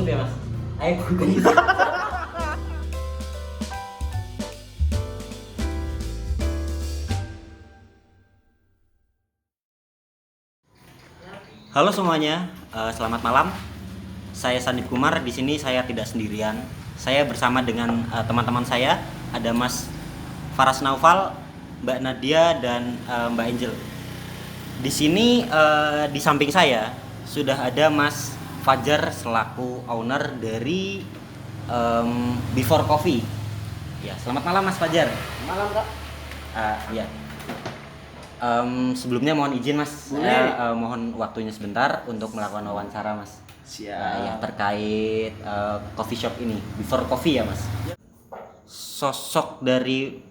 ya mas. Ayo bukan. Halo semuanya, selamat malam. Saya Sanif Kumar. Di sini saya tidak sendirian. Saya bersama dengan teman-teman saya. Ada Mas Faras Naufal, Mbak Nadia, dan Mbak Angel. Di sini di samping saya sudah ada Mas Fajar selaku owner dari Before Coffee. Ya, selamat malam Mas Fajar. Malam Kak. Ya. Sebelumnya mohon izin Mas, saya mohon waktunya sebentar untuk melakukan wawancara Mas. Siap. Ya, terkait coffee shop ini, Before Coffee ya Mas. Sosok dari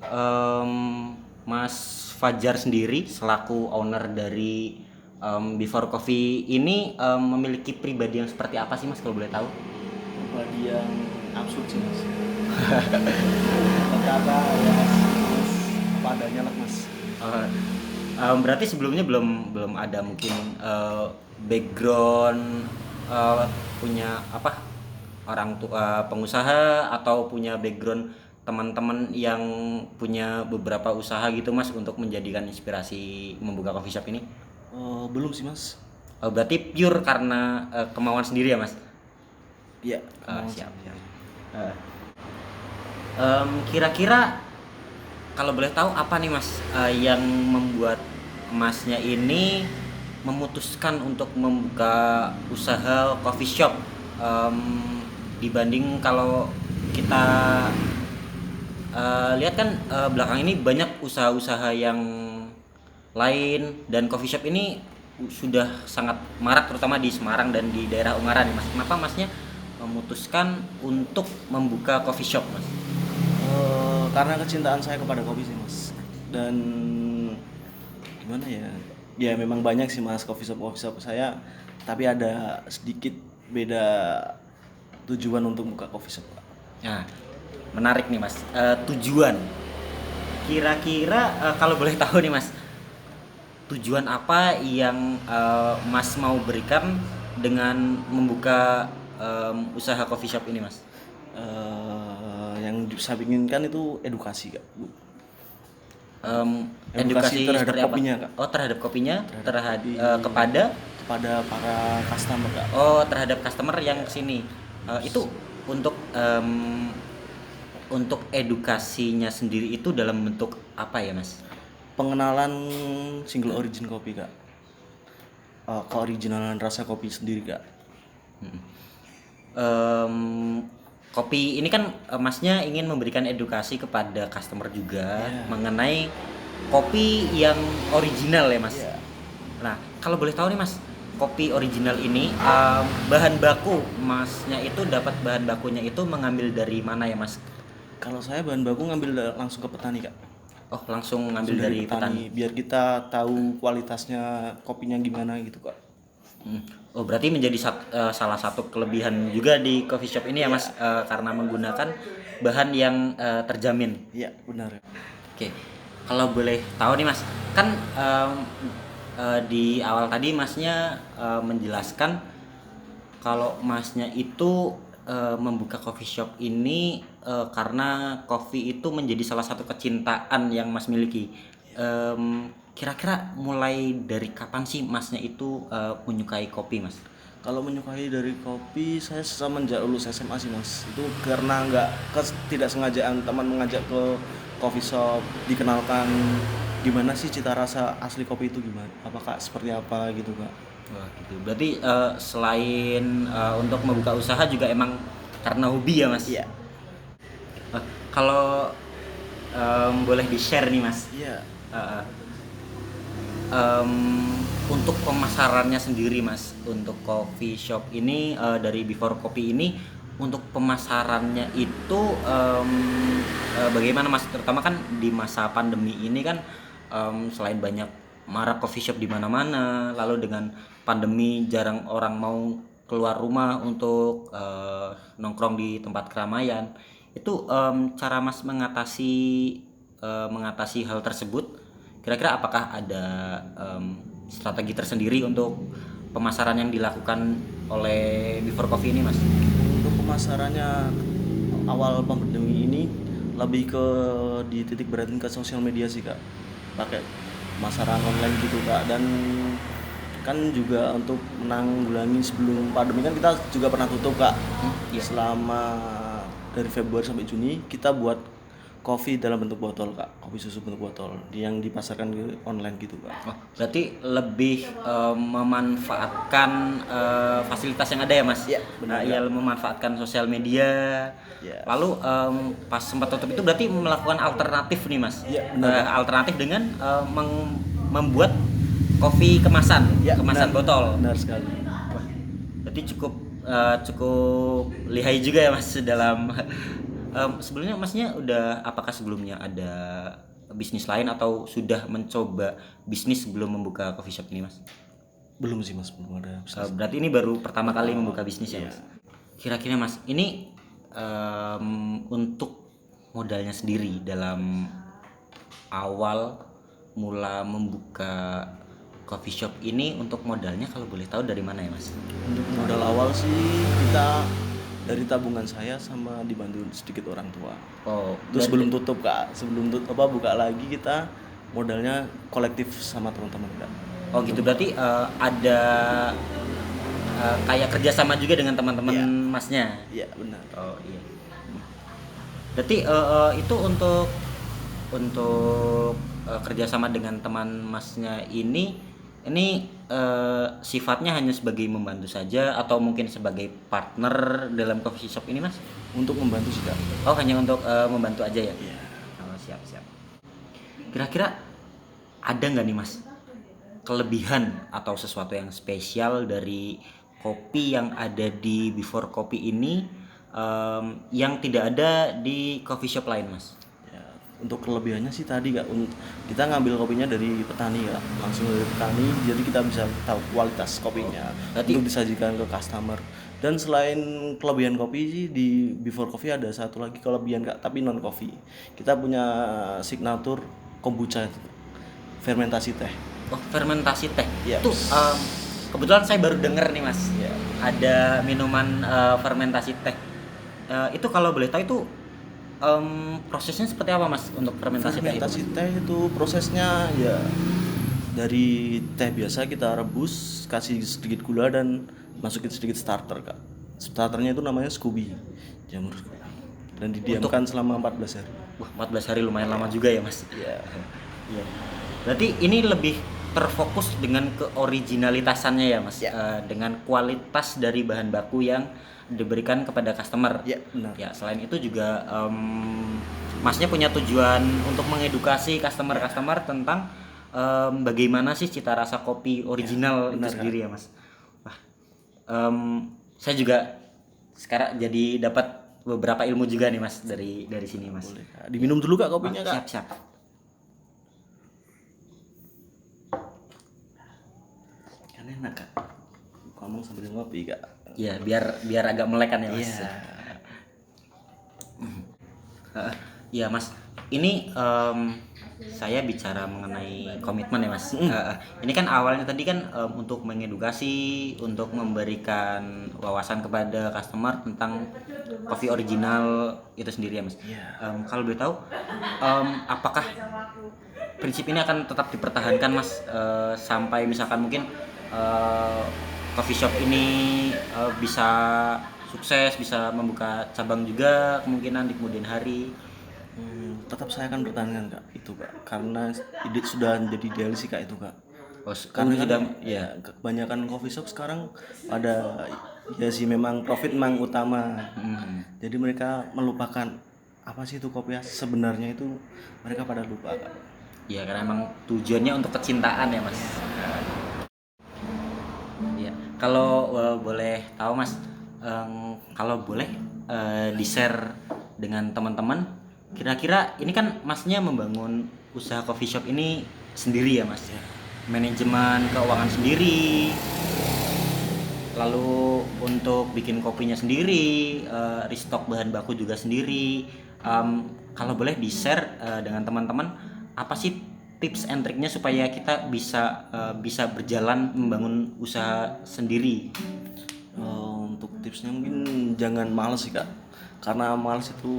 Mas Fajar sendiri selaku owner dari Before Coffee ini memiliki pribadi yang seperti apa sih Mas kalau boleh tahu? Pribadi yang absurd sih Mas. Kata ya Mas, padanya lah Mas. Berarti sebelumnya belum ada mungkin background punya apa orang tua pengusaha atau punya background teman-teman yang punya beberapa usaha gitu Mas untuk menjadikan inspirasi membuka coffee shop ini? Belum sih Mas. Berarti pure karena kemauan sendiri ya Mas? Iya. Siap. Kira-kira kalau boleh tahu apa nih Mas yang membuat Masnya ini memutuskan untuk membuka usaha coffee shop dibanding kalau kita lihat kan belakang ini banyak usaha-usaha yang lain dan coffee shop ini sudah sangat marak terutama di Semarang dan di daerah Ungaran Mas. Kenapa Masnya memutuskan untuk membuka coffee shop Mas? Karena kecintaan saya kepada kopi sih Mas. Dan gimana ya? Ya memang banyak sih Mas coffee shop saya, tapi ada sedikit beda tujuan untuk buka coffee shop. Nah, menarik nih Mas. Tujuan. Kira-kira kalau boleh tahu nih Mas, tujuan apa yang Mas mau berikan dengan membuka usaha coffee shop ini Mas? Yang saya inginkan itu edukasi Kak. Edukasi terhadap kopinya apa? Kak. Oh, terhadap kopinya, terhadap kepada para customer Kak. Oh, terhadap customer yang kesini. Itu untuk edukasinya sendiri itu dalam bentuk apa ya Mas? Pengenalan single origin kopi Kak. Keoriginalan rasa kopi sendiri Kak. Kopi ini kan Masnya ingin memberikan edukasi kepada customer juga mengenai kopi yang original ya Mas. Nah, kalau boleh tahu nih Mas, kopi original ini bahan baku Masnya itu dapat bahan bakunya itu mengambil dari mana ya Mas? Kalau saya bahan baku ngambil langsung ke petani Kak. Oh, langsung ngambil dari petani. Biar kita tahu kualitasnya kopinya gimana gitu Kak. Oh, berarti menjadi salah satu kelebihan juga di coffee shop ini ya Mas, karena menggunakan bahan yang terjamin. Iya, benar. Oke, kalau boleh tahu nih Mas, kan di awal tadi Masnya menjelaskan kalau Masnya itu membuka coffee shop ini karena kopi itu menjadi salah satu kecintaan yang Mas miliki. Kira-kira mulai dari kapan sih Masnya itu menyukai kopi Mas? Kalau menyukai dari kopi, saya semenjak lulus SMA sih Mas. Itu karena tidak sengajaan teman mengajak ke coffee shop, dikenalkan gimana sih cita rasa asli kopi itu gimana? Apakah seperti apa gitu Kak? Wah, gitu. Berarti selain untuk membuka usaha juga emang karena hobi ya Mas? Iya. Kalau boleh di-share nih Mas. Iya. Untuk pemasarannya sendiri Mas, untuk coffee shop ini dari Before Coffee ini untuk pemasarannya itu bagaimana Mas? Terutama kan di masa pandemi ini kan selain banyak marak coffee shop di mana-mana, lalu dengan pandemi jarang orang mau keluar rumah untuk nongkrong di tempat keramaian. Itu cara Mas mengatasi hal tersebut. Kira-kira apakah ada strategi tersendiri untuk pemasaran yang dilakukan oleh Before Coffee ini Mas? pemasarannya awal pandemi ini lebih ke dititik beratin ke sosial media sih kak, pakai pemasaran online gitu kak. Dan kan juga untuk menanggulangi sebelum pandemi kan kita juga pernah tutup kak. Iya. Selama dari Februari sampai Juni kita buat kopi dalam bentuk botol kak, kopi susu bentuk botol yang dipasarkan ke online gitu kak. Oh, berarti lebih memanfaatkan fasilitas yang ada ya mas? Iya, benar, Ya memanfaatkan sosial media. Iya. Lalu pas sempat tutup itu berarti melakukan alternatif nih mas? Iya, benar. Alternatif dengan membuat kopi kemasan, Ya, kemasan benar, botol. benar sekali. Wah, berarti cukup lihai juga ya mas dalam sebelumnya masnya apakah sebelumnya ada bisnis lain atau sudah mencoba bisnis sebelum membuka coffee shop ini mas? Belum sih mas, belum ada. Berarti ini baru pertama kali membuka bisnis ya Iya. mas? Kira-kira mas ini untuk modalnya sendiri dalam awal mula membuka coffee shop ini, untuk modalnya kalau boleh tahu dari mana ya mas? Untuk modal awal sih kita dari tabungan saya sama dibantu sedikit orang tua. Oh, Terus sebelum tutup kak, sebelum tutup buka lagi kita modalnya kolektif sama teman-teman kak. Oh gitu, berarti ada kayak kerjasama juga dengan teman-teman Iya. masnya. Iya benar. Oh iya. Berarti itu untuk kerjasama dengan teman masnya ini sifatnya hanya sebagai membantu saja atau mungkin sebagai partner dalam coffee shop ini mas? Untuk membantu sih kak. Oh hanya untuk membantu aja ya? Iya. Oh siap. Kira-kira ada nggak nih mas kelebihan atau sesuatu yang spesial dari kopi yang ada di Before Kopi ini yang tidak ada di coffee shop lain mas? Ya, untuk kelebihannya sih tadi kak, kita ngambil kopinya dari petani ya, langsung dari petani, jadi kita bisa tahu kualitas kopinya berarti- untuk disajikan ke customer. Dan selain kelebihan kopi sih di Before Coffee ada satu lagi kelebihan kak, tapi non kopi. Kita punya signature kombucha itu, fermentasi teh. Oh fermentasi teh. Yes. Itu kebetulan saya baru dengar nih mas. Ya. Ada minuman fermentasi teh. Itu kalau boleh tahu itu prosesnya seperti apa mas untuk fermentasi teh itu? Fermentasi teh itu prosesnya ya dari teh biasa kita rebus, kasih sedikit gula dan masukin sedikit starter kak. Starternya itu namanya Scooby jamur, dan didiamkan selama 14 hari. Wah 14 hari lumayan lama juga ya mas. Iya. Iya. Berarti ini lebih terfokus dengan keoriginalitasannya ya mas, dengan kualitas dari bahan baku yang diberikan kepada customer. Iya benar. Ya selain itu juga masnya punya tujuan untuk mengedukasi customer tentang bagaimana sih cita rasa kopi original itu benar, sendiri ya mas. Wah, saya juga sekarang jadi dapat beberapa ilmu juga nih mas dari sini mas. Boleh kak. Diminum dulu kak kopinya kak. Siap. Kan enak kak. Ngomong sambil ngopi kak. Ya biar agak melek kan ya mas. Iya. Iya mas, ini saya bicara mengenai komitmen ya mas. Ini kan awalnya tadi kan untuk mengedukasi, untuk memberikan wawasan kepada customer tentang kopi original itu sendiri ya mas. Kalau boleh tahu, apakah prinsip ini akan tetap dipertahankan mas sampai misalkan mungkin coffee shop ini bisa sukses, bisa membuka cabang juga kemungkinan di kemudian hari? Tetap saya akan pertahankan kak itu kak, karena ide sudah jadi idealis sih kak itu kak. Karena Kan sudah ya kebanyakan coffee shop sekarang ada ya sih memang profit memang utama. Jadi mereka melupakan apa sih itu kopi sebenarnya, itu mereka pada lupa kak. Ya karena emang tujuannya untuk kecintaan ya mas. Ya kalau boleh tahu mas, kalau boleh di-share dengan teman-teman, kira-kira ini kan masnya membangun usaha coffee shop ini sendiri ya mas, manajemen keuangan sendiri, lalu untuk bikin kopinya sendiri, restock bahan baku juga sendiri. Kalau boleh di-share dengan teman-teman, apa sih tips and triknya supaya kita bisa berjalan membangun usaha sendiri? Untuk untuk tipsnya mungkin jangan males sih kak, karena males itu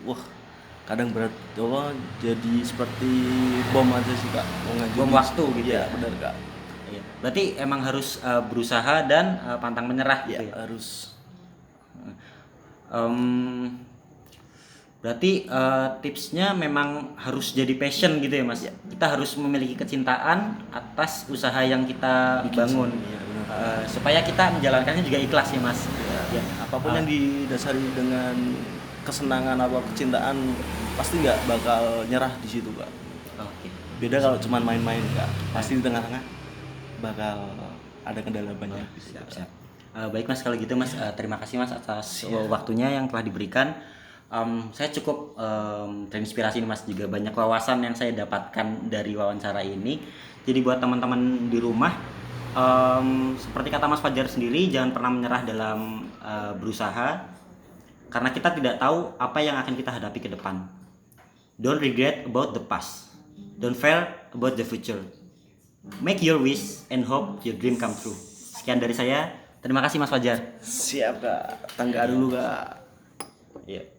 wah kadang berat jadi seperti bom aja sih kak, Bom waktu gitu ya ya. benar kak. Iya. Berarti emang harus berusaha dan pantang menyerah Ya gitu ya. harus. Em, Berarti tipsnya memang harus jadi passion gitu ya Mas. Kita harus memiliki kecintaan atas usaha yang kita bangun. Iya, benar. Supaya kita menjalankannya juga ikhlas ya Mas. Ya. Apapun yang didasari dengan kesenangan atau kecintaan pasti nggak bakal nyerah di situ kak. Oke. Beda kalau cuman main-main kak, pasti di tengah-tengah bakal ada kendala-banyak. Siap. Baik Mas kalau gitu Mas, terima kasih Mas atas waktunya yang telah diberikan. Saya cukup terinspirasi nih Mas, juga banyak wawasan yang saya dapatkan dari wawancara ini. Jadi buat teman-teman di rumah, seperti kata Mas Fajar sendiri, jangan pernah menyerah dalam berusaha, karena kita tidak tahu apa yang akan kita hadapi ke depan. Don't regret about the past. Don't fail about the future. Make your wish and hope your dream come true. Sekian dari saya. Terima kasih Mas Fajar. Siap kak, tangga dulu kak. Iya.